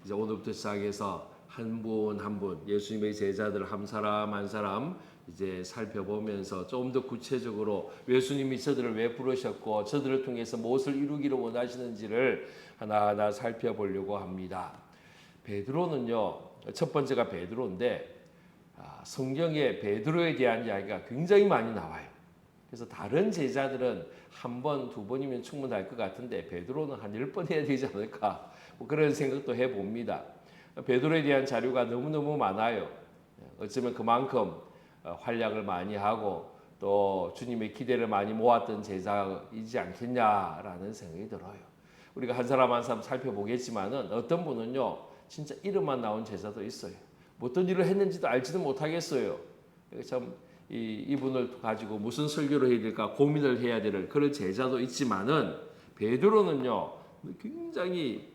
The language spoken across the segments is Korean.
이제 오늘부터 시작해서 한 분 한 분 예수님의 제자들 한 사람 한 사람 이제 살펴보면서 좀 더 구체적으로 예수님이 저들을 왜 부르셨고 저들을 통해서 무엇을 이루기를 원하시는지를 하나하나 살펴보려고 합니다. 베드로는요, 첫 번째가 베드로인데 성경에 베드로에 대한 이야기가 굉장히 많이 나와요. 그래서 다른 제자들은 한 번, 두 번이면 충분할 것 같은데 베드로는 한 10번 해야 되지 않을까 뭐 그런 생각도 해봅니다. 베드로에 대한 자료가 너무너무 많아요. 어쩌면 그만큼 활약을 많이 하고 또 주님의 기대를 많이 모았던 제자이지 않겠냐라는 생각이 들어요. 우리가 한 사람 한 사람 살펴보겠지만은 어떤 분은요 진짜 이름만 나온 제자도 있어요. 어떤 일을 했는지도 알지도 못하겠어요. 참 이분을 가지고 무슨 설교를 해야 될까 고민을 해야 될 그런 제자도 있지만은 베드로는요 굉장히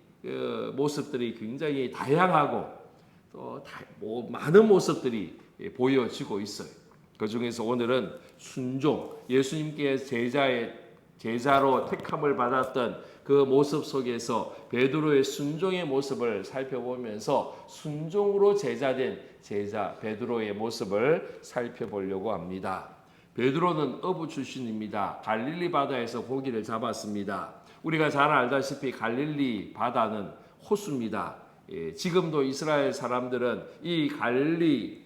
모습들이 굉장히 다양하고 또 많은 모습들이 보여지고 있어요. 그 중에서 오늘은 순종, 예수님께 제자로 택함을 받았던 그 모습 속에서 베드로의 순종의 모습을 살펴보면서 순종으로 제자된 제자 베드로의 모습을 살펴보려고 합니다. 베드로는 어부 출신입니다. 갈릴리 바다에서 고기를 잡았습니다. 우리가 잘 알다시피 갈릴리 바다는 호수입니다. 지금도 이스라엘 사람들은 이 갈릴리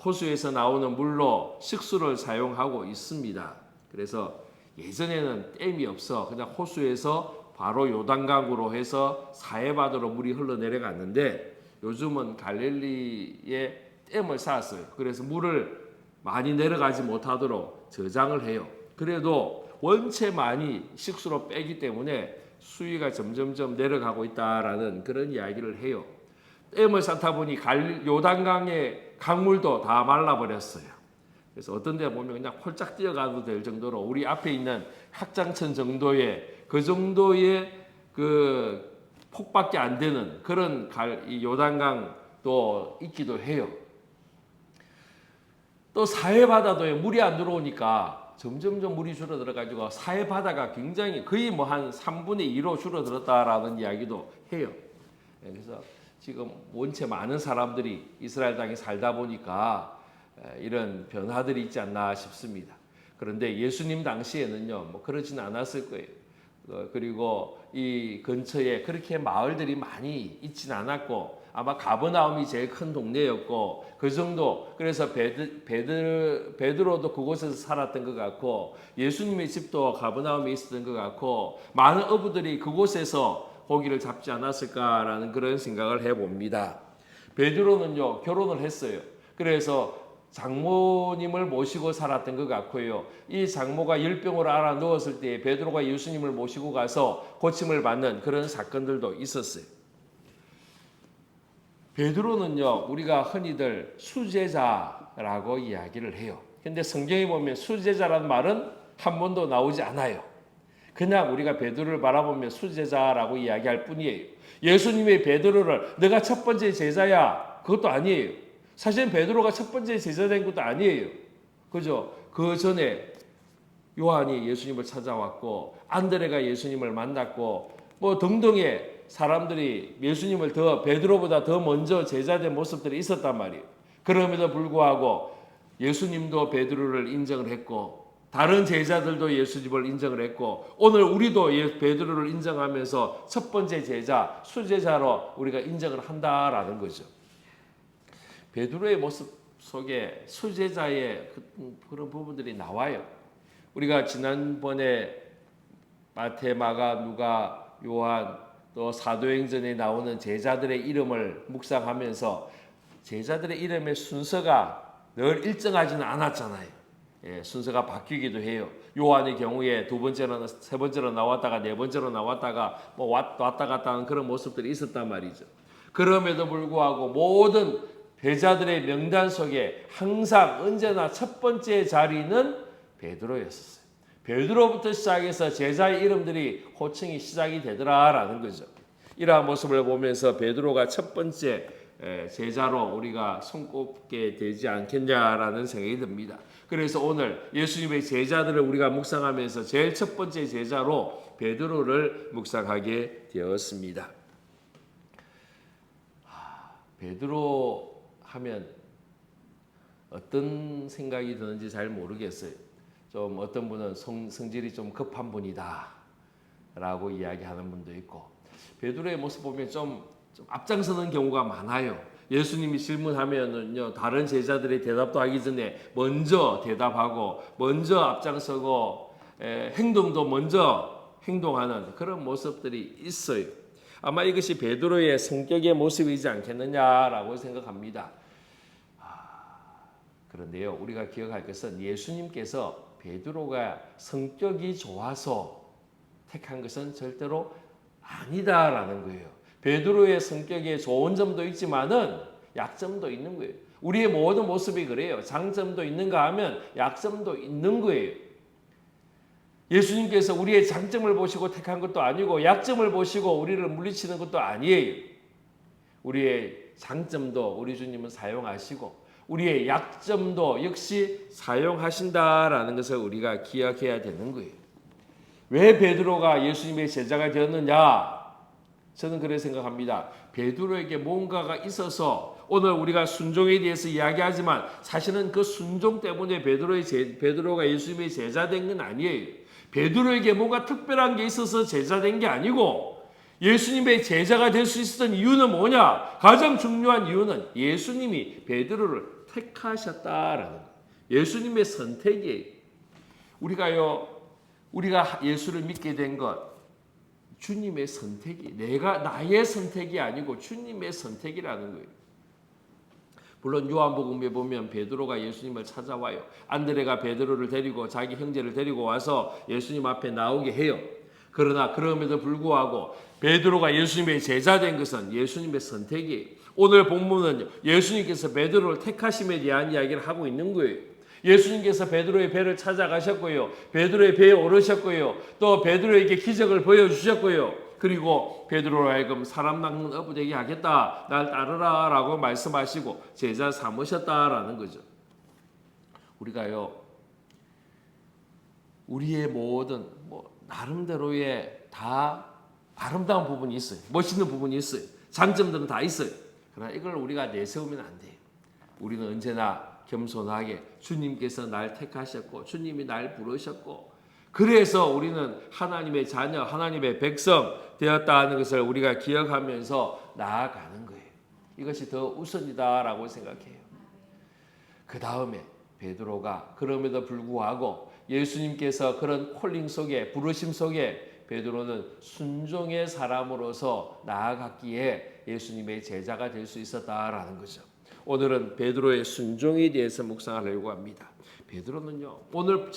호수에서 나오는 물로 식수를 사용하고 있습니다. 그래서 예전에는 댐이 없어 그냥 호수에서 바로 요단강으로 해서 사해바다로 물이 흘러내려갔는데 요즘은 갈릴리에 댐을 쌓았어요. 그래서 물을 많이 내려가지 못하도록 저장을 해요. 그래도 원체 많이 식수로 빼기 때문에 수위가 점점점 내려가고 있다라는 그런 이야기를 해요. 댐을 쌓다 보니 요단강의 강물도 다 말라버렸어요. 그래서 어떤 데 보면 그냥 홀짝 뛰어가도 될 정도로 우리 앞에 있는 학장천 정도의 그 정도의 그 폭밖에 안 되는 그런 요단강도 있기도 해요. 또 사해바다도에 물이 안 들어오니까 점점점 물이 줄어들어가지고 사해바다가 굉장히 거의 뭐 한 3분의 2로 줄어들었다라는 이야기도 해요. 그래서 지금 원체 많은 사람들이 이스라엘 땅에 살다 보니까 이런 변화들이 있지 않나 싶습니다. 그런데 예수님 당시에는요, 뭐 그러지는 않았을 거예요. 그리고 이 근처에 그렇게 마을들이 많이 있지는 않았고 아마 가버나움이 제일 큰 동네였고 그 정도. 그래서 베드로도 그곳에서 살았던 것 같고 예수님의 집도 가버나움에 있었던 것 같고 많은 어부들이 그곳에서 고기를 잡지 않았을까라는 그런 생각을 해봅니다. 베드로는요 결혼을 했어요. 그래서 장모님을 모시고 살았던 것 같고요. 이 장모가 열병으로 앓아 누웠을 때 베드로가 예수님을 모시고 가서 고침을 받는 그런 사건들도 있었어요. 베드로는요 우리가 흔히들 수제자라고 이야기를 해요. 근데 성경에 보면 수제자라는 말은 한 번도 나오지 않아요. 그냥 우리가 베드로를 바라보면 수제자라고 이야기할 뿐이에요. 예수님의 베드로를 내가 첫 번째 제자야 그것도 아니에요. 사실 베드로가 첫 번째 제자 된 것도 아니에요. 그죠? 그 전에 요한이 예수님을 찾아왔고 안드레가 예수님을 만났고 뭐 등등의 사람들이 예수님을 더 베드로보다 더 먼저 제자된 모습들이 있었단 말이에요. 그럼에도 불구하고 예수님도 베드로를 인정을 했고 다른 제자들도 예수님을 인정을 했고 오늘 우리도 베드로를 인정하면서 첫 번째 제자, 수제자로 우리가 인정을 한다라는 거죠. 베드로의 모습 속에 수제자의 그런 부분들이 나와요. 우리가 지난번에 마태, 마가, 누가, 요한 또 사도행전에 나오는 제자들의 이름을 묵상하면서 제자들의 이름의 순서가 늘 일정하지는 않았잖아요. 순서가 바뀌기도 해요. 요한의 경우에 두 번째로, 세 번째로 나왔다가 네 번째로 나왔다가 뭐 왔다 갔다 하는 그런 모습들이 있었단 말이죠. 그럼에도 불구하고 모든 제자들의 명단 속에 항상 언제나 첫 번째 자리는 베드로였어요. 베드로부터 시작해서 제자의 이름들이 호칭이 시작이 되더라라는 거죠. 이러한 모습을 보면서 베드로가 첫 번째 제자로 우리가 손꼽게 되지 않겠냐라는 생각이 듭니다. 그래서 오늘 예수님의 제자들을 우리가 묵상하면서 제일 첫 번째 제자로 베드로를 묵상하게 되었습니다. 베드로 하면 어떤 생각이 드는지 잘 모르겠어요. 좀 어떤 분은 성질이 좀 급한 분이다 라고 이야기하는 분도 있고, 베드로의 모습 보면 좀 앞장서는 경우가 많아요. 예수님이 질문하면은요, 다른 제자들이 대답도 하기 전에 먼저 대답하고 먼저 앞장서고 행동도 먼저 행동하는 그런 모습들이 있어요. 아마 이것이 베드로의 성격의 모습이지 않겠느냐라고 생각합니다. 그런데요, 우리가 기억할 것은 예수님께서 베드로가 성격이 좋아서 택한 것은 절대로 아니다라는 거예요. 베드로의 성격에 좋은 점도 있지만은 약점도 있는 거예요. 우리의 모든 모습이 그래요. 장점도 있는가 하면 약점도 있는 거예요. 예수님께서 우리의 장점을 보시고 택한 것도 아니고 약점을 보시고 우리를 물리치는 것도 아니에요. 우리의 장점도 우리 주님은 사용하시고 우리의 약점도 역시 사용하신다라는 것을 우리가 기억해야 되는 거예요. 왜 베드로가 예수님의 제자가 되었느냐? 저는 그렇게 생각합니다. 베드로에게 뭔가가 있어서 오늘 우리가 순종에 대해서 이야기하지만 사실은 그 순종 때문에 베드로가 예수님의 제자 된 건 아니에요. 베드로에게 뭔가 특별한 게 있어서 제자 된 게 아니고 예수님의 제자가 될 수 있었던 이유는 뭐냐? 가장 중요한 이유는 예수님이 베드로를 택하셨다라는 거예요. 예수님의 선택이에요. 우리가 예수를 믿게 된 것, 주님의 선택이, 나의 선택이 아니고 주님의 선택이라는 거예요. 물론 요한복음에 보면 베드로가 예수님을 찾아와요. 안드레가 베드로를 데리고 자기 형제를 데리고 와서 예수님 앞에 나오게 해요. 그러나 그럼에도 불구하고 베드로가 예수님의 제자 된 것은 예수님의 선택이에요. 오늘 본문은 예수님께서 베드로를 택하심에 대한 이야기를 하고 있는 거예요. 예수님께서 베드로의 배를 찾아가셨고요. 베드로의 배에 오르셨고요. 또 베드로에게 기적을 보여주셨고요. 그리고 베드로로 하여금 사람 낚는 어부 되게 하겠다. 날 따르라 라고 말씀하시고 제자 삼으셨다라는 거죠. 우리가요, 우리의 모든 나름대로의 다 아름다운 부분이 있어요. 멋있는 부분이 있어요. 장점들은 다 있어요. 그러나 이걸 우리가 내세우면 안 돼요. 우리는 언제나 겸손하게 주님께서 날 택하셨고 주님이 날 부르셨고 그래서 우리는 하나님의 자녀, 하나님의 백성 되었다는 것을 우리가 기억하면서 나아가는 거예요. 이것이 더 우선이다라고 생각해요. 그 다음에 베드로가 그럼에도 불구하고 예수님께서 그런 콜링 속에, 부르심 속에 베드로는 순종의 사람으로서 나아갔기에 예수님의 제자가 될 수 있었다라는 거죠. 오늘은 베드로의 순종에 대해서 묵상하려고 합니다. 베드로는요, 오늘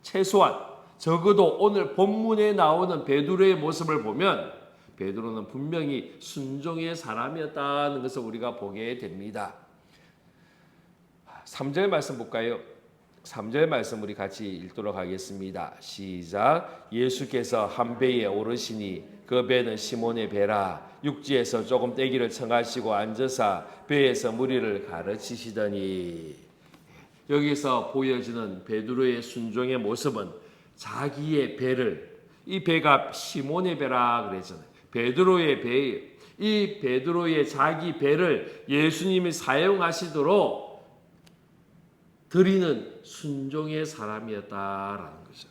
최소한 적어도 오늘 본문에 나오는 베드로의 모습을 보면 베드로는 분명히 순종의 사람이었다는 것을 우리가 보게 됩니다. 3절 말씀 볼까요? 3절 말씀 우리 같이 읽도록 하겠습니다. 시작. 예수께서 한 배에 오르시니 그 배는 시몬의 배라. 육지에서 조금 떼기를 청하시고 앉으사 배에서 무리를 가르치시더니. 여기서 보여지는 베드로의 순종의 모습은 자기의 배를, 이 배가 시몬의 배라 그랬잖아요. 베드로의 배예요. 이 베드로의 자기 배를 예수님이 사용하시도록 드리는 순종의 사람이었다라는 거죠.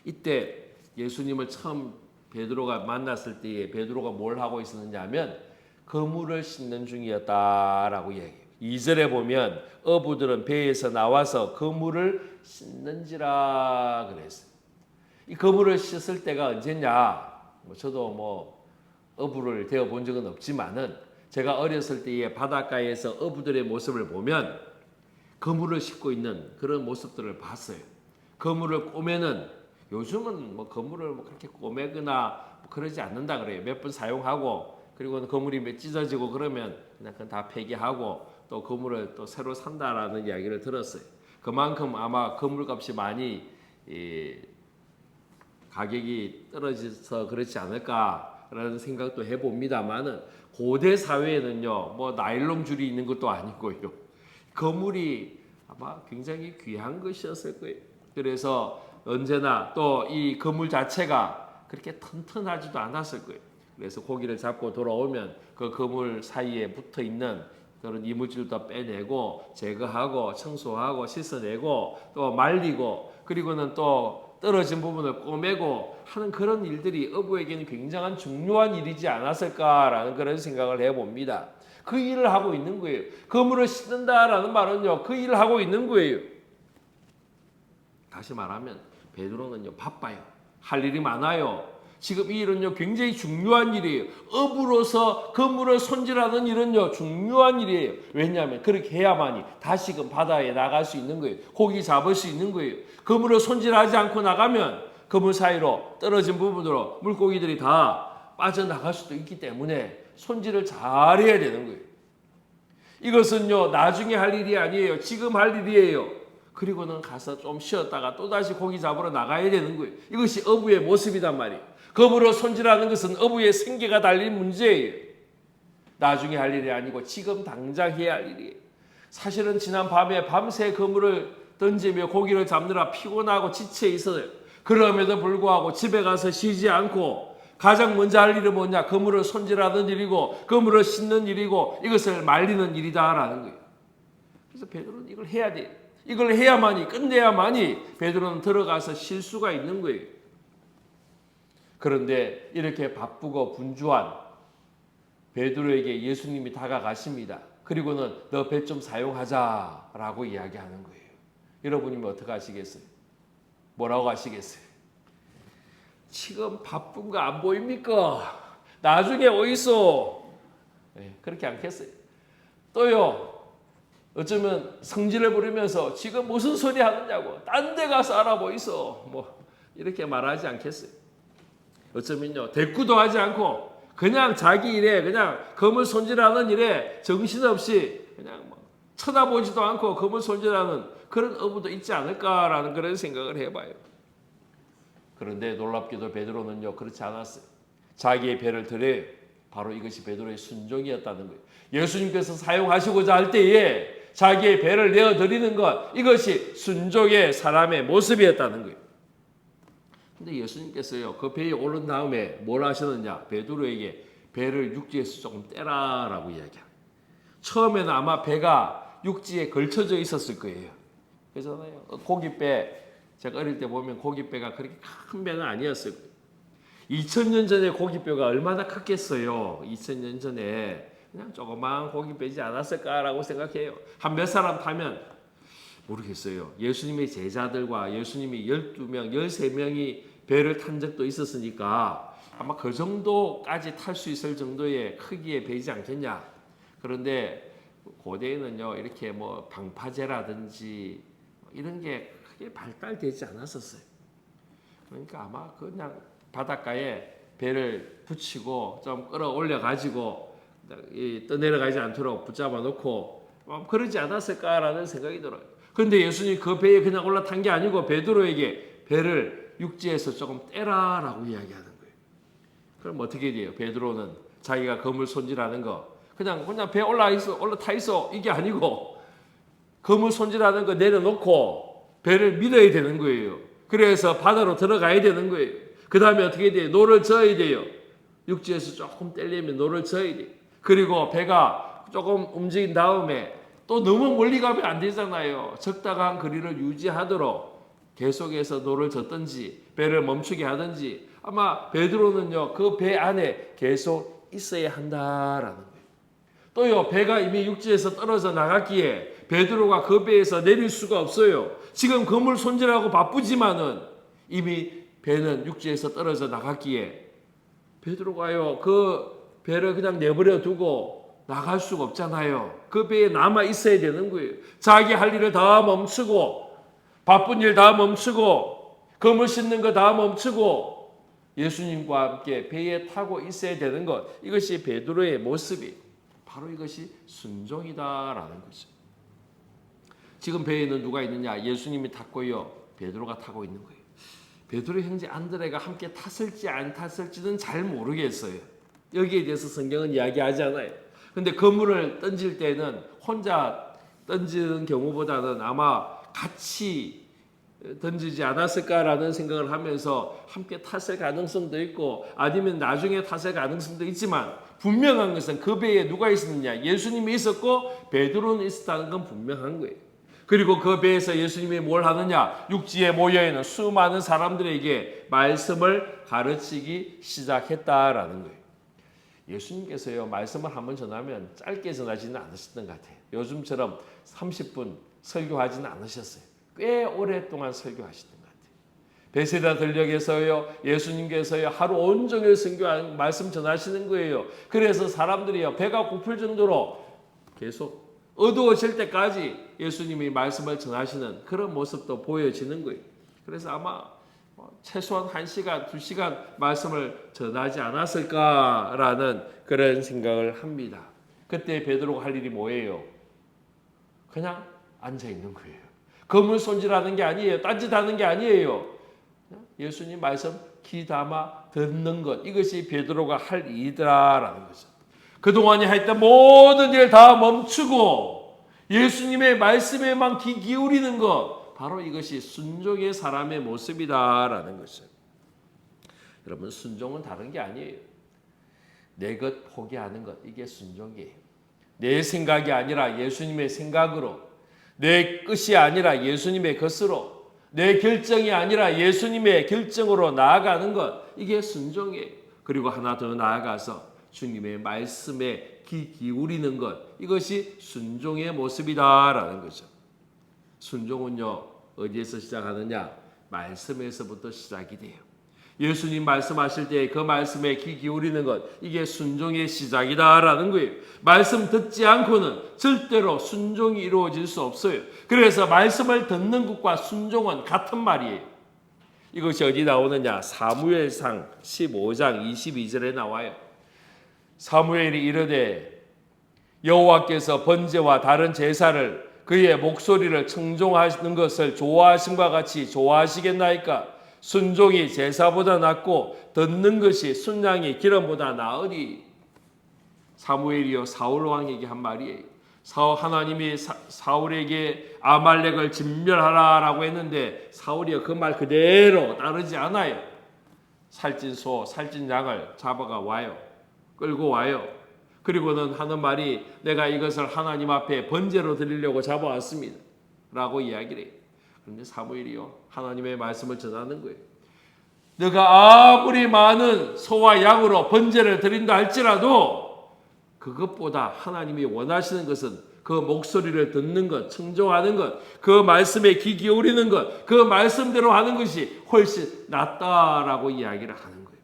이때 예수님을 처음 베드로가 만났을 때에 베드로가 뭘 하고 있었느냐 하면 그물을 씻는 중이었다라고 얘기해요. 2절에 보면 어부들은 배에서 나와서 그물을 씻는지라 그랬어요. 이 그물을 씻을 때가 언제냐? 저도 어부를 되어 본 적은 없지만은 제가 어렸을 때에 바닷가에서 어부들의 모습을 보면 그물을 싣고 있는 그런 모습들을 봤어요. 그물을 꼬매는, 요즘은 그물을 그렇게 꼬매거나 그러지 않는다 그래요. 몇 번 사용하고 그리고 그물이 찢어지고 그러면 그냥 그건 다 폐기하고 또 그물을 또 새로 산다라는 이야기를 들었어요. 그만큼 아마 그물값이 많이 가격이 떨어져서 그렇지 않을까라는 생각도 해봅니다만은 고대 사회에는요, 나일론 줄이 있는 것도 아니고요. 그물이 아마 굉장히 귀한 것이었을 거예요. 그래서 언제나 또 이 그물 자체가 그렇게 튼튼하지도 않았을 거예요. 그래서 고기를 잡고 돌아오면 그 그물 사이에 붙어 있는 그런 이물질도 빼내고 제거하고 청소하고 씻어내고 또 말리고 그리고는 또 떨어진 부분을 꼬매고 하는 그런 일들이 어부에게는 굉장한 중요한 일이지 않았을까라는 그런 생각을 해봅니다. 그 일을 하고 있는 거예요. 그물을 씻는다라는 말은요, 그 일을 하고 있는 거예요. 다시 말하면 베드로는요 바빠요. 할 일이 많아요. 지금 이 일은요 굉장히 중요한 일이에요. 어부로서 그물을 손질하는 일은요 중요한 일이에요. 왜냐하면 그렇게 해야만이 다시금 바다에 나갈 수 있는 거예요. 고기 잡을 수 있는 거예요. 그물을 손질하지 않고 나가면 그물 사이로 떨어진 부분으로 물고기들이 다 빠져나갈 수도 있기 때문에 손질을 잘해야 되는 거예요. 이것은요 나중에 할 일이 아니에요. 지금 할 일이에요. 그리고는 가서 좀 쉬었다가 또다시 고기 잡으러 나가야 되는 거예요. 이것이 어부의 모습이단 말이에요. 그물을 손질하는 것은 어부의 생계가 달린 문제예요. 나중에 할 일이 아니고 지금 당장 해야 할 일이에요. 사실은 지난 밤에 밤새 그물을 던지며 고기를 잡느라 피곤하고 지쳐 있어요. 그럼에도 불구하고 집에 가서 쉬지 않고 가장 먼저 할 일은 뭐냐? 그물을 손질하는 일이고 그물을 씻는 일이고 이것을 말리는 일이다라는 거예요. 그래서 베드로는 이걸 해야 돼요. 이걸 해야만이 끝내야만이 베드로는 들어가서 쉴 수가 있는 거예요. 그런데 이렇게 바쁘고 분주한 베드로에게 예수님이 다가가십니다. 그리고는 너 배 좀 사용하자라고 이야기하는 거예요. 여러분이면 어떻게 하시겠어요? 뭐라고 하시겠어요? 지금 바쁜 거 안 보입니까? 나중에 어디서? 네, 그렇게 않겠어요? 또요. 어쩌면 성질을 부리면서 지금 무슨 소리 하느냐고 딴 데 가서 알아보이소 뭐 이렇게 말하지 않겠어요? 어쩌면요 대꾸도 하지 않고 그냥 자기 일에 그냥 그물 손질하는 일에 정신없이 그냥 뭐 쳐다보지도 않고 그물 손질하는 그런 어부도 있지 않을까라는 그런 생각을 해봐요. 그런데 놀랍게도 베드로는요 그렇지 않았어요. 자기의 배를 들여 바로 이것이 베드로의 순종이었다는 거예요. 예수님께서 사용하시고자 할 때에 자기의 배를 내어드리는 것 이것이 순종의 사람의 모습이었다는 거예요. 근데 예수님께서요 그 배에 오른 다음에 뭘 하셨느냐? 베드로에게 배를 육지에서 조금 떼라라고 이야기합니다. 처음에는 아마 배가 육지에 걸쳐져 있었을 거예요. 그래서요 고깃배 제가 어릴 때 보면 고깃배가 그렇게 큰 배는 아니었을 거예요. 2000년 전에 고깃배가 얼마나 컸겠어요. 2000년 전에 그냥 조그마한 고깃배지 않았을까라고 생각해요. 한 몇 사람 타면 모르겠어요. 예수님의 제자들과 예수님이 12명, 13명이 배를 탄 적도 있었으니까 아마 그 정도까지 탈 수 있을 정도의 크기의 배이지 않겠냐. 그런데 고대에는요 이렇게 뭐 방파제라든지 이런 게 크게 발달되지 않았었어요. 그러니까 아마 그냥 바닷가에 배를 붙이고 좀 끌어올려 가지고 떠내려가지 않도록 붙잡아 놓고 그러지 않았을까라는 생각이 들어요. 그런데 예수님이 그 배에 그냥 올라탄 게 아니고 베드로에게 배를 육지에서 조금 떼라라고 이야기하는 거예요. 그럼 어떻게 돼요? 베드로는 자기가 그물 손질하는 거 그냥 배 올라타 있어 이게 아니고 그물 손질하는 거 내려놓고 배를 밀어야 되는 거예요. 그래서 바다로 들어가야 되는 거예요. 그 다음에 어떻게 돼요? 노를 저어야 돼요. 육지에서 조금 떼려면 노를 저어야 돼요. 그리고 배가 조금 움직인 다음에 또 너무 멀리 가면 안 되잖아요. 적당한 거리를 유지하도록 계속해서 노를 젓든지 배를 멈추게 하든지 아마 베드로는요 그 배 안에 계속 있어야 한다라는 거예요. 또요 배가 이미 육지에서 떨어져 나갔기에 베드로가 그 배에서 내릴 수가 없어요. 지금 그물 손질하고 바쁘지만은 이미 배는 육지에서 떨어져 나갔기에 베드로가요 그 배를 그냥 내버려 두고 나갈 수가 없잖아요. 그 배에 남아 있어야 되는 거예요. 자기 할 일을 다 멈추고 바쁜 일 다 멈추고 그물 씻는 거 다 멈추고 예수님과 함께 배에 타고 있어야 되는 것 이것이 베드로의 모습이에요. 바로 이것이 순종이다라는 거죠. 지금 배에는 누가 있느냐? 예수님이 탔고요. 베드로가 타고 있는 거예요. 베드로 형제 안드레가 함께 탔을지 안 탔을지는 잘 모르겠어요. 여기에 대해서 성경은 이야기하지 않아요. 그런데 그물을 던질 때는 혼자 던지는 경우보다는 아마 같이 던지지 않았을까라는 생각을 하면서 함께 탔을 가능성도 있고 아니면 나중에 탔을 가능성도 있지만 분명한 것은 그 배에 누가 있었느냐? 예수님이 있었고 베드로는 있었다는 건 분명한 거예요. 그리고 그 배에서 예수님이 뭘 하느냐? 육지에 모여있는 수많은 사람들에게 말씀을 가르치기 시작했다라는 거예요. 예수님께서요, 말씀을 한번 전하면 짧게 전하지는 않으셨던 것 같아요. 요즘처럼 30분 설교하지는 않으셨어요. 꽤 오랫동안 설교하셨던 것 같아요. 베세다 들녘에서요, 예수님께서요, 하루 온종일 설교하는 말씀 전하시는 거예요. 그래서 사람들이요, 배가 고플 정도로 계속 어두워질 때까지 예수님이 말씀을 전하시는 그런 모습도 보여지는 거예요. 그래서 아마 최소한 1시간, 2시간 말씀을 전하지 않았을까라는 그런 생각을 합니다. 그때 베드로가 할 일이 뭐예요? 그냥 앉아있는 거예요. 검을 손질하는 게 아니에요. 딴짓하는 게 아니에요. 예수님 말씀 귀담아 듣는 것, 이것이 베드로가 할 일이다라는 거죠. 그동안에 했던 모든 일 다 멈추고 예수님의 말씀에만 귀 기울이는 것, 바로 이것이 순종의 사람의 모습이다라는 거죠. 여러분, 순종은 다른 게 아니에요. 내 것 포기하는 것, 이게 순종이에요. 내 생각이 아니라 예수님의 생각으로, 내 뜻이 아니라 예수님의 것으로, 내 결정이 아니라 예수님의 결정으로 나아가는 것, 이게 순종이에요. 그리고 하나 더 나아가서 주님의 말씀에 귀 기울이는 것, 이것이 순종의 모습이다라는 거죠. 순종은요, 어디에서 시작하느냐? 말씀에서부터 시작이 돼요. 예수님 말씀하실 때 그 말씀에 귀 기울이는 것, 이게 순종의 시작이다라는 거예요. 말씀 듣지 않고는 절대로 순종이 이루어질 수 없어요. 그래서 말씀을 듣는 것과 순종은 같은 말이에요. 이것이 어디 나오느냐? 사무엘상 15장 22절에 나와요. 사무엘이 이르되 여호와께서 번제와 다른 제사를 그의 목소리를 청종하는 것을 좋아하심과 같이 좋아하시겠나이까? 순종이 제사보다 낫고 듣는 것이 순양의 기름보다 나으리. 사무엘이요, 사울 왕에게 한 말이에요. 하나님이 사울에게 아말렉을 진멸하라라고 했는데 사울이요, 그 말 그대로 따르지 않아요. 살찐 소, 살찐 양을 잡아가 와요. 끌고 와요. 그리고는 하는 말이 내가 이것을 하나님 앞에 번제로 드리려고 잡아왔습니다 라고 이야기를 해요. 그런데 사무엘이요, 하나님의 말씀을 전하는 거예요. 너가 아무리 많은 소와 양으로 번제를 드린다 할지라도 그것보다 하나님이 원하시는 것은 그 목소리를 듣는 것, 청종하는 것, 그 말씀에 귀 기울이는 것, 그 말씀대로 하는 것이 훨씬 낫다라고 이야기를 하는 거예요.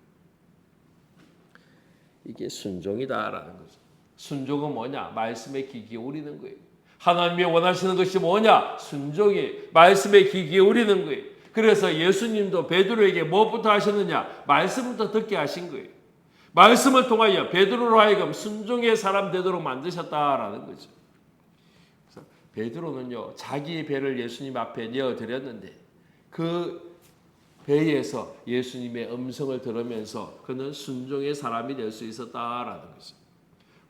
이게 순종이다라는 거죠. 순종은 뭐냐? 말씀에 귀 기울이는 거예요. 하나님이 원하시는 것이 뭐냐? 순종이 말씀에 귀 기울이는 거예요. 그래서 예수님도 베드로에게 무엇부터 하셨느냐? 말씀부터 듣게 하신 거예요. 말씀을 통하여 베드로로 하여금 순종의 사람 되도록 만드셨다라는 거죠. 그래서 베드로는요, 자기의 배를 예수님 앞에 내어드렸는데 그 배에서 예수님의 음성을 들으면서 그는 순종의 사람이 될 수 있었다라는 거죠.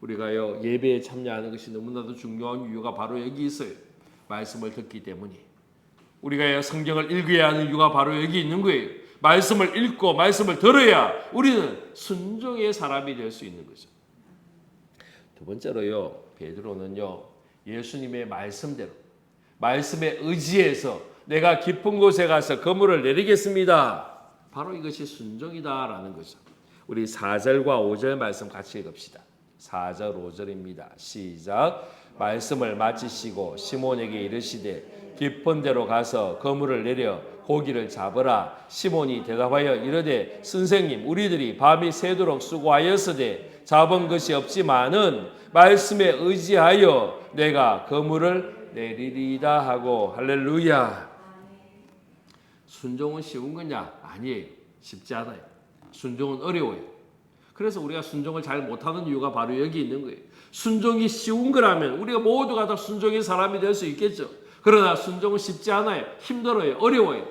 우리가요, 예배에 참여하는 것이 너무나도 중요한 이유가 바로 여기 있어요. 말씀을 듣기 때문에. 우리가 성경을 읽어야 하는 이유가 바로 여기 있는 거예요. 말씀을 읽고 말씀을 들어야 우리는 순종의 사람이 될 수 있는 거죠. 두 번째로요, 베드로는요, 예수님의 말씀대로, 말씀에 의지해서 내가 깊은 곳에 가서 그물을 내리겠습니다. 바로 이것이 순종이다라는 거죠. 우리 4절과 5절 말씀 같이 읽읍시다. 4절 5절입니다. 시작. 말씀을 마치시고 시몬에게 이르시되 깊은 데로 가서 그물을 내려 고기를 잡으라. 시몬이 대답하여 이르되 선생님, 우리들이 밤이 새도록 수고하였으되 잡은 것이 없지만은 말씀에 의지하여 내가 그물을 내리리다 하고. 할렐루야. 순종은 쉬운 거냐? 아니에요. 쉽지 않아요. 순종은 어려워요. 그래서 우리가 순종을 잘 못하는 이유가 바로 여기 있는 거예요. 순종이 쉬운 거라면 우리가 모두가 다 순종의 사람이 될 수 있겠죠. 그러나 순종은 쉽지 않아요. 힘들어요. 어려워요.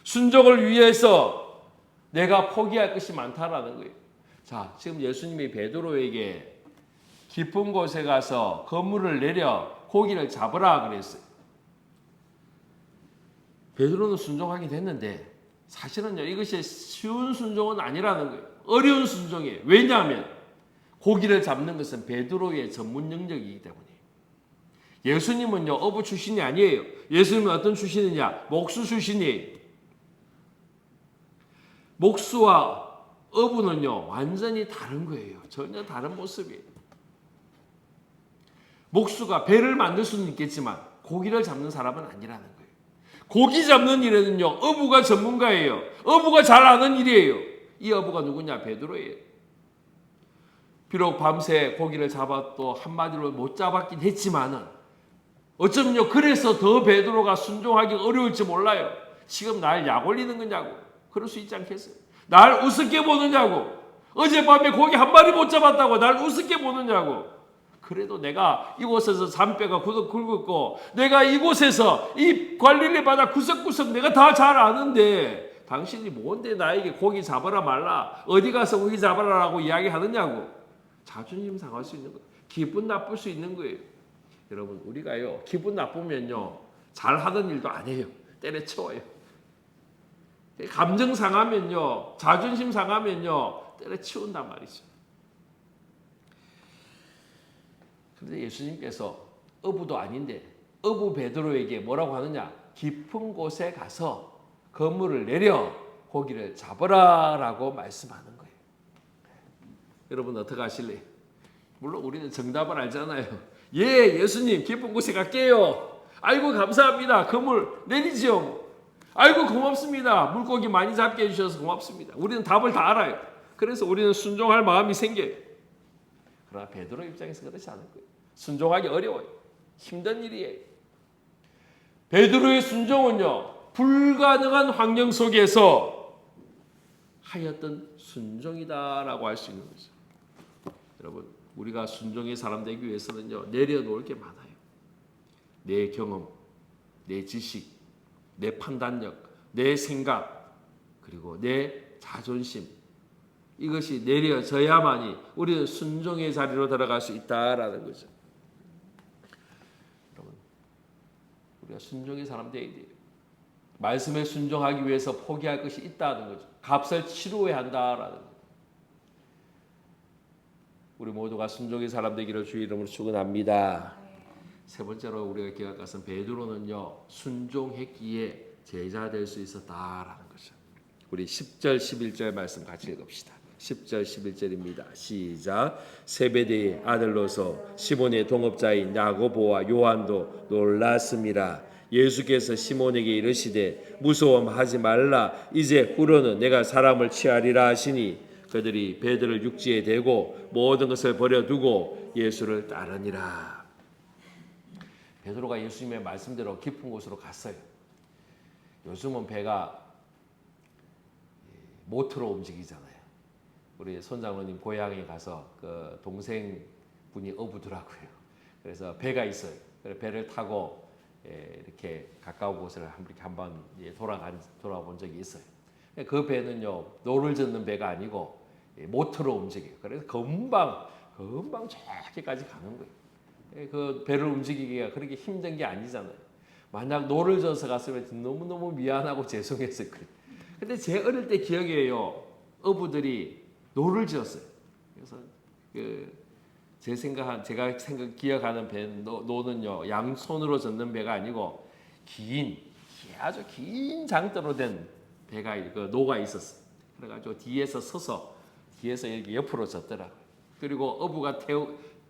순종을 위해서 내가 포기할 것이 많다라는 거예요. 자, 지금 예수님이 베드로에게 깊은 곳에 가서 그물을 내려 고기를 잡으라 그랬어요. 베드로는 순종하게 됐는데 사실은요 이것이 쉬운 순종은 아니라는 거예요. 어려운 순종이에요. 왜냐하면 고기를 잡는 것은 베드로의 전문 영역이기 때문에. 예수님은요 어부 출신이 아니에요. 예수님은 어떤 출신이냐? 목수 출신이에요. 목수와 어부는요 완전히 다른 거예요. 전혀 다른 모습이에요. 목수가 배를 만들 수는 있겠지만 고기를 잡는 사람은 아니라는 거예요. 고기 잡는 일에는요 어부가 전문가예요. 어부가 잘 아는 일이에요. 이 어부가 누구냐? 베드로예요. 비록 밤새 고기를 잡아도 한마디로 못 잡았긴 했지만은 어쩌면요 그래서 더 베드로가 순종하기 어려울지 몰라요. 지금 날 약 올리는 거냐고 그럴 수 있지 않겠어요? 날 우습게 보느냐고, 어젯밤에 고기 한 마리 못 잡았다고 날 우습게 보느냐고. 그래도 내가 이곳에서 잔뼈가 굵었고 내가 이곳에서 이 갈릴리 바다 구석구석 내가 다 잘 아는데 당신이 뭔데 나에게 고기 잡아라 말라, 어디 가서 고기 잡아라라고 이야기하느냐고. 자존심 상할 수 있는 거예요. 기분 나쁠 수 있는 거예요. 여러분 우리가요 기분 나쁘면요 잘하던 일도 안 해요. 때려치워요. 감정 상하면요 자존심 상하면요 때려치운단 말이죠. 그런데 예수님께서 어부도 아닌데 어부 베드로에게 뭐라고 하느냐? 깊은 곳에 가서 그물을 내려 고기를 잡으라라고 말씀하는 거예요. 여러분 어떻게 하실래요? 물론 우리는 정답을 알잖아요. 예, 예수님 깊은 곳에 갈게요. 아이고 감사합니다. 그물 내리지요. 아이고 고맙습니다. 물고기 많이 잡게 해주셔서 고맙습니다. 우리는 답을 다 알아요. 그래서 우리는 순종할 마음이 생겨요. 그러나 베드로 입장에서 그렇지 않을 거예요. 순종하기 어려워요. 힘든 일이에요. 베드로의 순종은요 불가능한 환경 속에서 하였던 순종이다라고 할 수 있는 거죠. 여러분 우리가 순종의 사람 되기 위해서는요 내려놓을 게 많아요. 내 경험, 내 지식, 내 판단력, 내 생각, 그리고 내 자존심, 이것이 내려져야만이 우리는 순종의 자리로 들어갈 수 있다라는 거죠. 여러분 우리가 순종의 사람 되어야 돼요. 말씀에 순종하기 위해서 포기할 것이 있다는 거죠. 값을 치루어야 한다라는 거죠. 우리 모두가 순종의 사람 되기를 주의 이름으로 축원합니다. 세 번째로 우리가 기억할 것은 베드로는요 순종했기에 제자 될 수 있었다라는 거죠. 우리 10절 11절 말씀 같이 읽읍시다. 10절 11절입니다. 시작. 세베대의 아들로서 시몬의 동업자인 야고보와 요한도 놀랐습니다. 예수께서 시몬에게 이르시되 무서워하지 말라, 이제 후로는 내가 사람을 취하리라 하시니 그들이 배들을 육지에 대고 모든 것을 버려두고 예수를 따르니라. 베드로가 예수님의 말씀대로 깊은 곳으로 갔어요. 요즘은 배가 모터로 움직이잖아요. 우리 손장로님 고향에 가서 그 동생분이 어부더라고요. 그래서 배가 있어요. 그래서 배를 타고 이렇게 가까운 곳을 한번 돌아본 적이 있어요. 그 배는요 노를 젓는 배가 아니고 모터로 움직여요. 그래서 금방 저기까지 가는 거예요. 그 배를 움직이기가 그렇게 힘든 게 아니잖아요. 만약 노를 져서 갔으면 너무너무 미안하고 죄송했을 거예요. 근데 제 어릴 때 기억이에요. 어부들이 노를 지었어요. 그래서 제가 기억하는 배 노는요 양손으로 젓는 배가 아니고 아주 긴 장대로 된 배가 그 노가 있었어요. 그래가지고 뒤에서 이렇게 옆으로 젓더라고요. 그리고 어부가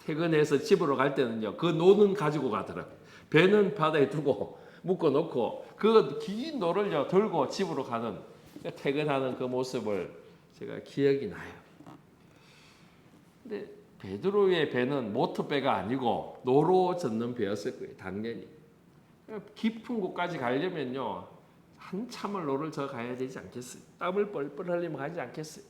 퇴근해서 집으로 갈 때는요 그 노는 가지고 가더라고요. 배는 바다에 두고 묶어놓고 그 긴 노를 들고 집으로 가는, 퇴근하는 그 모습을 제가 기억이 나요. 근데 베드로의 배는 모터배가 아니고 노로 젓는 배였을 거예요. 당연히. 깊은 곳까지 가려면요 한참을 노를 저 가야 되지 않겠어요? 땀을 뻘뻘 흘리면 가지 않겠어요?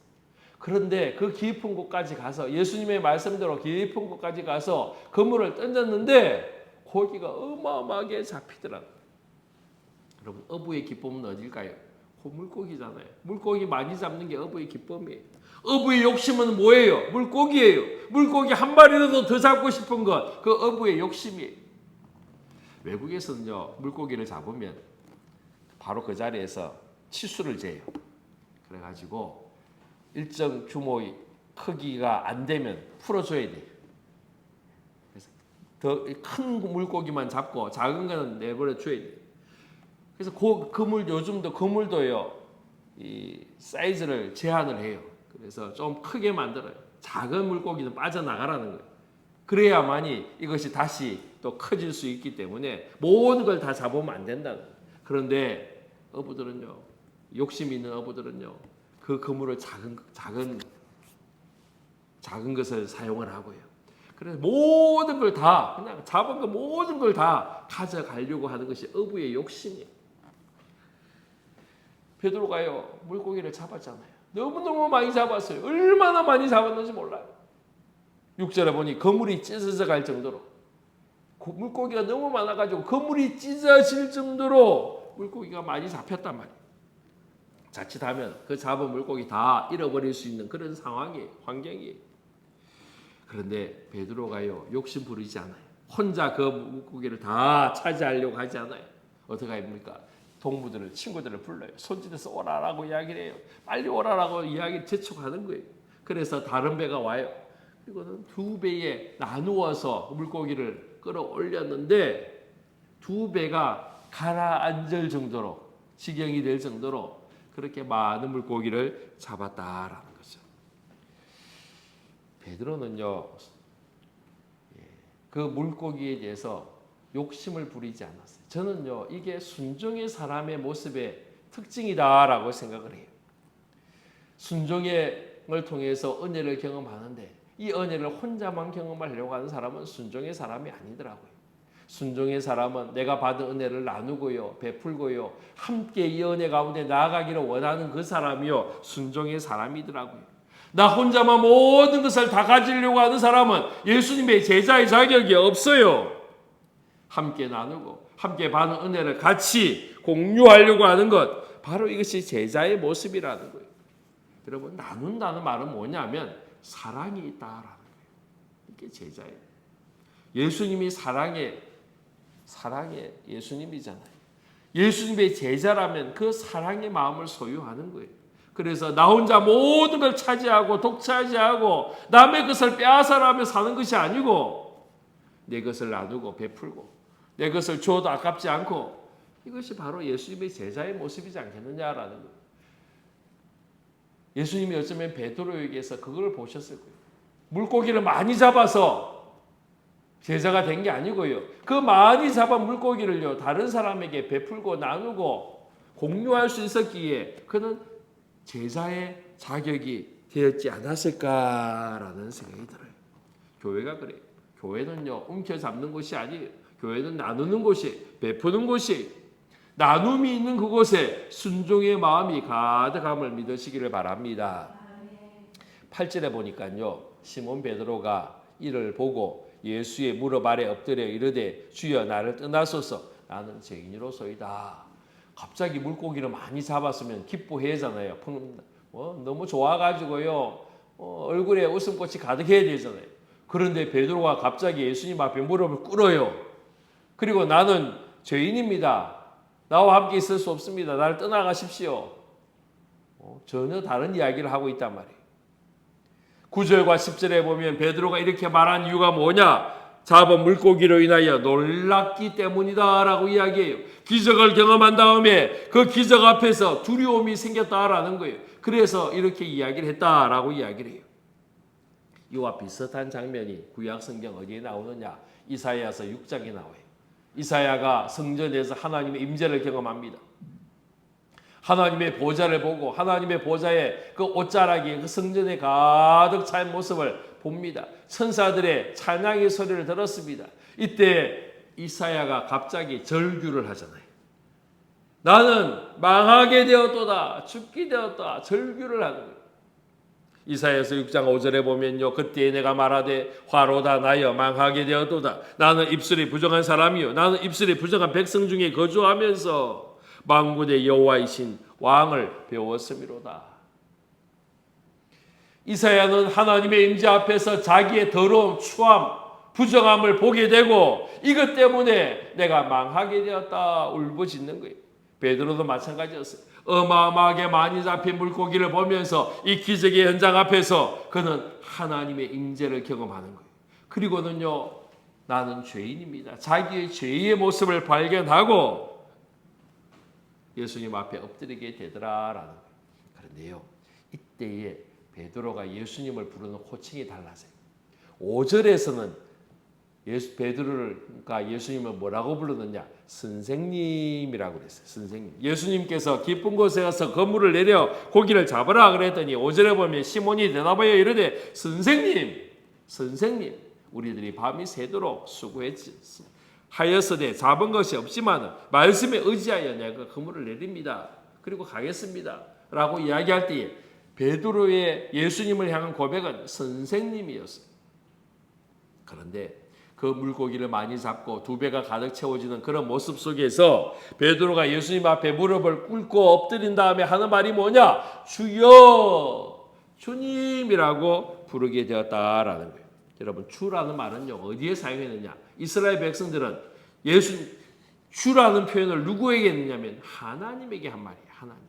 그런데 그 깊은 곳까지 가서 예수님의 말씀대로 깊은 곳까지 가서 그물을 던졌는데 고기가 어마어마하게 잡히더라고요. 여러분 어부의 기쁨은 어딜까요? 물고기잖아요. 물고기 많이 잡는 게 어부의 기쁨이에요. 어부의 욕심은 뭐예요? 물고기예요. 물고기 한 마리라도 더 잡고 싶은 것, 그 어부의 욕심이에요. 외국에서는요 물고기를 잡으면 바로 그 자리에서 치수를 재요. 그래가지고 일정 규모의 크기가 안 되면 풀어줘야 돼요. 그래서 더 큰 물고기만 잡고 작은 거는 내버려 줘야 돼요. 그래서 그물 요즘도 그물도요 이 사이즈를 제한을 해요. 그래서 좀 크게 만들어요. 작은 물고기는 빠져나가라는 거예요. 그래야만이 이것이 다시 또 커질 수 있기 때문에 모든 걸 다 잡으면 안 된다는 거예요. 그런데 어부들은요, 욕심 있는 어부들은요, 그 그물을 작은 것을 사용을 하고요. 그래서 모든 걸 다 그냥 잡은 거 모든 걸 다 가져가려고 하는 것이 어부의 욕심이에요. 베드로가요 물고기를 잡았잖아요. 너무너무 많이 잡았어요. 얼마나 많이 잡았는지 몰라요. 6절에 보니 그물이 찢어져 갈 정도로 물고기가 너무 많아가지고 그물이 찢어질 정도로 물고기가 많이 잡혔단 말이에요. 자칫하면 그 잡은 물고기 다 잃어버릴 수 있는 그런 상황이에요. 환경이에요. 그런데 베드로가요 욕심 부리지 않아요. 혼자 그 물고기를 다 차지하려고 하지 않아요. 어떻게 합니까? 동무들을 친구들을 불러요. 손짓해서 오라라고 이야기를 해요. 빨리 오라라고 이야기를 재촉하는 거예요. 그래서 다른 배가 와요. 그리고는 두 배에 나누어서 물고기를 끌어올렸는데 두 배가 가라앉을 정도로 지경이 될 정도로 그렇게 많은 물고기를 잡았다라는 거죠. 베드로는요 그 물고기에 대해서 욕심을 부리지 않았어요. 저는요 이게 순종의 사람의 모습의 특징이다라고 생각을 해요. 순종을 통해서 은혜를 경험하는데 이 은혜를 혼자만 경험하려고 하는 사람은 순종의 사람이 아니더라고요. 순종의 사람은 내가 받은 은혜를 나누고요, 베풀고요, 함께 이 은혜 가운데 나아가기를 원하는 그 사람이요 순종의 사람이더라고요. 나 혼자만 모든 것을 다 가지려고 하는 사람은 예수님의 제자의 자격이 없어요. 함께 나누고 함께 받은 은혜를 같이 공유하려고 하는 것, 바로 이것이 제자의 모습이라는 거예요. 여러분, 나눈다는 말은 뭐냐면 사랑이 있다라는 거예요. 이게 제자예요. 예수님이 사랑의 예수님이잖아요. 예수님의 제자라면 그 사랑의 마음을 소유하는 거예요. 그래서 나 혼자 모든 걸 차지하고 독차지하고 남의 것을 빼앗아라며 사는 것이 아니고 내 것을 나누고 베풀고 내 것을 줘도 아깝지 않고, 이것이 바로 예수님의 제자의 모습이지 않겠느냐라는 거예요. 예수님이 어쩌면 베드로에게서 그걸 보셨을 거예요. 물고기를 많이 잡아서 제자가 된 게 아니고요. 그 많이 잡은 물고기를요 다른 사람에게 베풀고 나누고 공유할 수 있었기에 그는 제자의 자격이 되었지 않았을까라는 생각이 들어요. 교회가 그래요. 교회는요 움켜잡는 곳이 아니에요. 교회는 나누는 곳이, 베푸는 곳이, 나눔이 있는 그곳에 순종의 마음이 가득함을 믿으시기를 바랍니다. 8절에 보니까요 시몬 베드로가 이를 보고 예수의 무릎 아래 엎드려 이르되 주여 나를 떠나소서 나는 죄인으로소이다. 갑자기 물고기를 많이 잡았으면 기뻐해야잖아요. 너무 좋아가지고요 얼굴에 웃음꽃이 가득해야 되잖아요. 그런데 베드로가 갑자기 예수님 앞에 무릎을 꿇어요. 그리고 나는 죄인입니다. 나와 함께 있을 수 없습니다. 나를 떠나가십시오. 전혀 다른 이야기를 하고 있단 말이에요. 9절과 10절에 보면 베드로가 이렇게 말한 이유가 뭐냐? 잡은 물고기로 인하여 놀랐기 때문이다라고 이야기해요. 기적을 경험한 다음에 그 기적 앞에서 두려움이 생겼다라는 거예요. 그래서 이렇게 이야기를 했다라고 이야기를 해요. 이와 비슷한 장면이 구약 성경 어디에 나오느냐? 이사야서 6장에 나와요. 이사야가 성전에서 하나님의 임재를 경험합니다. 하나님의 보좌를 보고 하나님의 보좌에 그 옷자락이 그 성전에 가득 찬 모습을 봅니다. 천사들의 찬양의 소리를 들었습니다. 이때 이사야가 갑자기 절규를 하잖아요. 나는 망하게 되었도다, 죽게 되었다, 절규를 하는 거예요. 이사야서 6장 5절에 보면요, 그때 내가 말하되 화로다 나여 망하게 되었도다. 나는 입술이 부정한 사람이요 나는 입술이 부정한 백성 중에 거주하면서 만군의 여호와이신 왕을 배웠음이로다. 이사야는 하나님의 임재 앞에서 자기의 더러움, 추함, 부정함을 보게 되고 이것 때문에 내가 망하게 되었다 울부짖는 거예요. 베드로도 마찬가지였어요. 어마어마하게 많이 잡힌 물고기를 보면서 이 기적의 현장 앞에서 그는 하나님의 임재를 경험하는 거예요. 그리고는요, 나는 죄인입니다. 자기의 죄의 모습을 발견하고 예수님 앞에 엎드리게 되더라라는 거예요. 그런데요, 이때에 베드로가 예수님을 부르는 호칭이 달라져요. 5절에서는 베드로가 예수님을 뭐라고 부르느냐? 선생님이라고 그랬어요. 선생님. 예수님께서 깊은 곳에 가서 그물을 내려 고기를 잡으라 그랬더니 5절에 보면 시몬이 대답하여 이르되 선생님 우리들이 밤이 새도록 수고하였으되 잡은 것이 없지만 말씀에 의지하여 내가 그물을 내립니다. 그리고 가겠습니다. 라고 이야기할 때에 베드로의 예수님을 향한 고백은 선생님이었어요. 그런데 그 물고기를 많이 잡고 두 배가 가득 채워지는 그런 모습 속에서 베드로가 예수님 앞에 무릎을 꿇고 엎드린 다음에 하는 말이 뭐냐? 주여, 주님이라고 부르게 되었다라는 거예요. 여러분, 주라는 말은요, 어디에 사용했느냐? 이스라엘 백성들은 주라는 표현을 누구에게 했느냐면 하나님에게 한 말이에요. 하나님.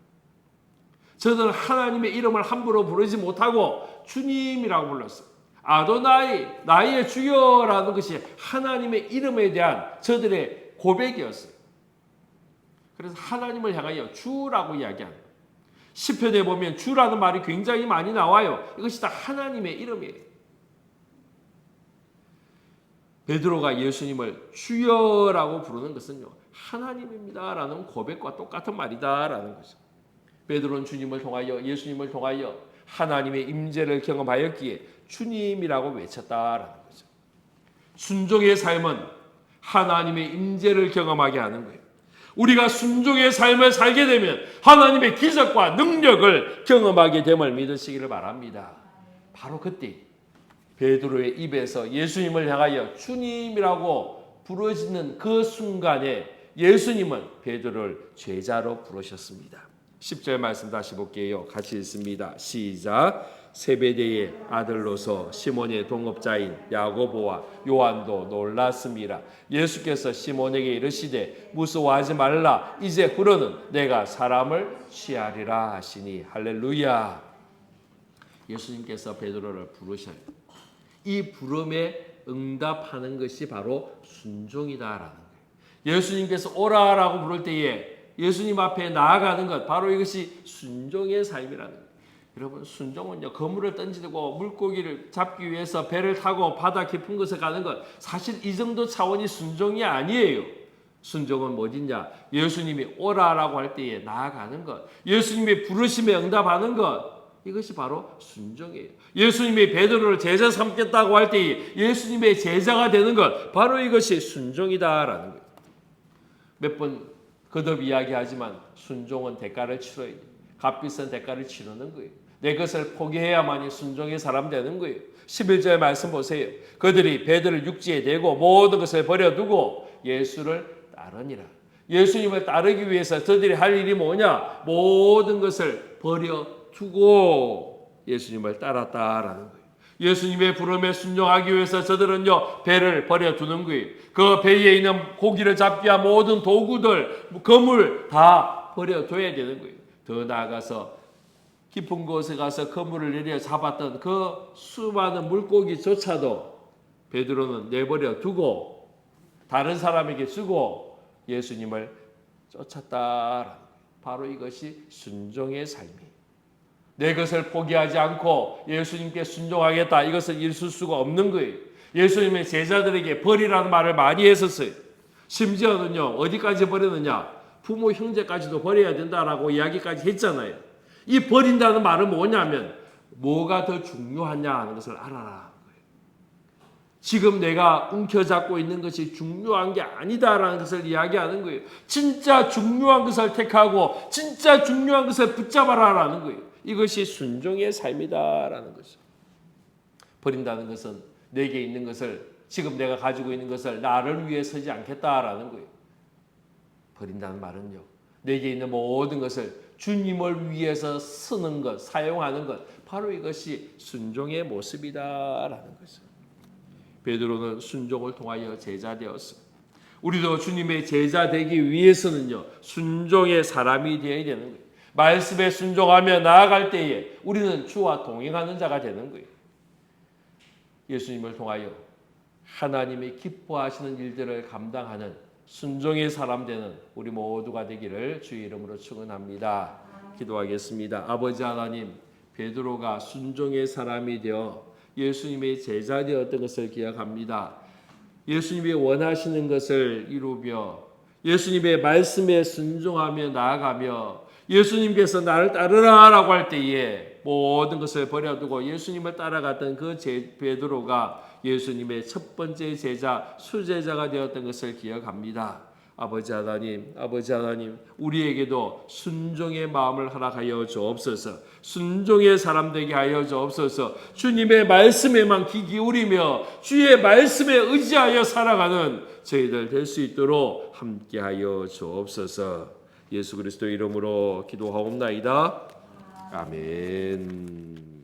저들은 하나님의 이름을 함부로 부르지 못하고 주님이라고 불렀어요. 아도나이, 나의 주여라는 것이 하나님의 이름에 대한 저들의 고백이었어요. 그래서 하나님을 향하여 주라고 이야기합니다. 시편에 보면 주라는 말이 굉장히 많이 나와요. 이것이 다 하나님의 이름이에요. 베드로가 예수님을 주여라고 부르는 것은요, 하나님입니다라는 고백과 똑같은 말이다라는 거죠. 베드로는 주님을 통하여, 예수님을 통하여 하나님의 임재를 경험하였기에 주님이라고 외쳤다라는 거죠. 순종의 삶은 하나님의 임재를 경험하게 하는 거예요. 우리가 순종의 삶을 살게 되면 하나님의 기적과 능력을 경험하게 됨을 믿으시기를 바랍니다. 바로 그때 베드로의 입에서 예수님을 향하여 주님이라고 부르짖는 그 순간에 예수님은 베드로를 제자로 부르셨습니다. 10절 말씀 다시 볼게요. 같이 읽습니다. 시작. 세베대의 아들로서 시몬의 동업자인 야고보와 요한도 놀랐습니다. 예수께서 시몬에게 이르시되 무서워하지 말라. 이제 후로는 내가 사람을 취하리라 하시니 할렐루야. 예수님께서 베드로를 부르셔요. 이 부름에 응답하는 것이 바로 순종이다라는 거예요. 예수님께서 오라라고 부를 때에 예수님 앞에 나아가는 것, 바로 이것이 순종의 삶이라는 거예요. 여러분, 순종은요, 그물을 던지고 물고기를 잡기 위해서 배를 타고 바다 깊은 곳에 가는 것, 사실 이 정도 차원이 순종이 아니에요. 순종은 뭐냐? 예수님이 오라라고 할 때에 나아가는 것, 예수님이 부르심에 응답하는 것, 이것이 바로 순종이에요. 예수님이 베드로를 제자 삼겠다고 할 때에 예수님의 제자가 되는 것, 바로 이것이 순종이다라는 거예요. 몇 번 거듭 이야기하지만 순종은 대가를 치러야 돼요. 값비싼 대가를 치르는 거예요. 내 것을 포기해야만이 순종의 사람 되는 거예요. 11절 말씀 보세요. 그들이 배들을 육지에 대고 모든 것을 버려두고 예수를 따르니라. 예수님을 따르기 위해서 저들이 할 일이 뭐냐? 모든 것을 버려두고 예수님을 따랐다라는 거예요. 예수님의 부름에 순종하기 위해서 저들은요, 배를 버려두는 거예요. 그 배에 있는 고기를 잡기 위한 모든 도구들, 그물 다 버려둬야 되는 거예요. 더 나아가서 깊은 곳에 가서 그물을 내려 잡았던 그 수많은 물고기조차도 베드로는 내버려 두고 다른 사람에게 주고 예수님을 쫓았다. 바로 이것이 순종의 삶이에요. 내 것을 포기하지 않고 예수님께 순종하겠다. 이것은 있을 수가 없는 거예요. 예수님의 제자들에게 버리라는 말을 많이 했었어요. 심지어는요, 어디까지 버리느냐? 부모 형제까지도 버려야 된다라고 이야기까지 했잖아요. 이 버린다는 말은 뭐냐면 뭐가 더 중요하냐 하는 것을 알아라. 지금 내가 움켜잡고 있는 것이 중요한 게 아니다라는 것을 이야기하는 거예요. 진짜 중요한 것을 택하고 진짜 중요한 것을 붙잡아라라는 거예요. 이것이 순종의 삶이다라는 것이죠. 버린다는 것은 내게 있는 것을, 지금 내가 가지고 있는 것을 나를 위해 서지 않겠다라는 거예요. 버린다는 말은요, 내게 있는 모든 것을 주님을 위해서 쓰는 것, 사용하는 것, 바로 이것이 순종의 모습이다라는 거죠. 베드로는 순종을 통하여 제자 되었습니다. 우리도 주님의 제자 되기 위해서는요, 순종의 사람이 되어야 되는 거예요. 말씀에 순종하며 나아갈 때에 우리는 주와 동행하는 자가 되는 거예요. 예수님을 통하여 하나님이 기뻐하시는 일들을 감당하는 순종의 사람 되는 우리 모두가 되기를 주의 이름으로 축원합니다. 기도하겠습니다. 아버지 하나님, 베드로가 순종의 사람이 되어 예수님의 제자 되었던 것을 기억합니다. 예수님이 원하시는 것을 이루며 예수님의 말씀에 순종하며 나아가며 예수님께서 나를 따르라라고 할 때에 모든 것을 버려두고 예수님을 따라갔던 그 베드로가 예수님의 첫 번째 제자, 수제자가 되었던 것을 기억합니다. 아버지 하나님, 우리에게도 순종의 마음을 허락하여 주옵소서. 순종의 사람 되게 하여 주옵소서. 주님의 말씀에만 귀 기울이며 주의 말씀에 의지하여 살아가는 저희들 될 수 있도록 함께하여 주옵소서. 예수 그리스도 이름으로 기도하옵나이다. 아멘.